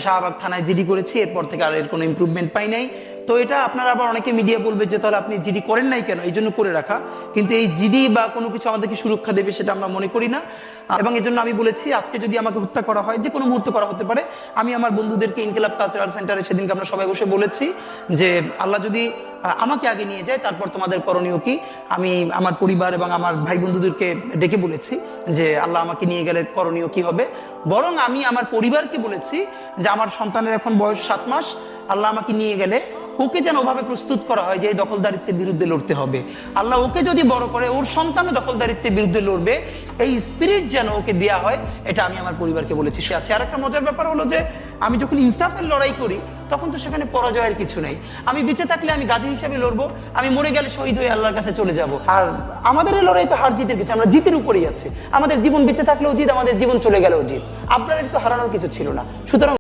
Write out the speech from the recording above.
শাহবাগ থানায় জিডি করেছি, এরপর থেকে আর এর কোনো ইমপ্রুভমেন্ট পাই নাই। তো এটা আপনারা আবার অনেকে মিডিয়া বলবে যে তাহলে আপনি জিডি করেন নাই কেন, এই জন্য করে রাখা। কিন্তু এই জিডি বা কোনো কিছু আমাদেরকে সুরক্ষা দেবে সেটা আমরা মনে করি না। এবং এই জন্য আমি বলেছি আজকে যদি আমাকে হত্যা করা হয়, যে কোনো মুহূর্তে করা হতে পারে। আমি আমার বন্ধুদেরকে ইনকিলাব কালচারাল সেন্টারে সেদিনকে আমরা সবাই বসে বলেছি যে আল্লাহ যদি আমাকে আগে নিয়ে যায় তারপর তোমাদের করণীয় কি। আমি আমার পরিবার এবং আমার ভাই বন্ধুদেরকে ডেকে বলেছি যে আল্লাহ আমাকে নিয়ে গেলে করণীয় কি হবে। বরং আমি আমার পরিবারকে বলেছি যে আমার সন্তানের এখন বয়স 7 মাস, আল্লাহ আমাকে নিয়ে গেলে ওকে যেন ওভাবে প্রস্তুত করা হয় যে এই দখলদারিত্বের বিরুদ্ধে লড়তে হবে। আল্লাহ ওকে যদি বড় করে ওর সন্তানও দখলদারিত্বের বিরুদ্ধে লড়বে, এই স্পিরিট যেন ওকে দেওয়া হয়, এটা আমি আমার পরিবারকে বলেছি। সে আছে। আর একটা মজার ব্যাপার হলো যে আমি যখন ইনসাফের লড়াই করি তখন তো সেখানে পরাজয়ের কিছু নেই। আমি বেঁচে থাকলে আমি গাজী হিসেবে লড়বো, আমি মরে গেলে শহীদ হয়ে আল্লাহর কাছে চলে যাব। আর আমাদের এই লড়াই তো হার জিতের কিছু, আমরা জিতের উপরেই আছি। আমাদের জীবন বেঁচে থাকলেও জিত, আমাদের জীবন চলে গেলেও জিত। আপনার তো হারানোর কিছু ছিল না। সুতরাং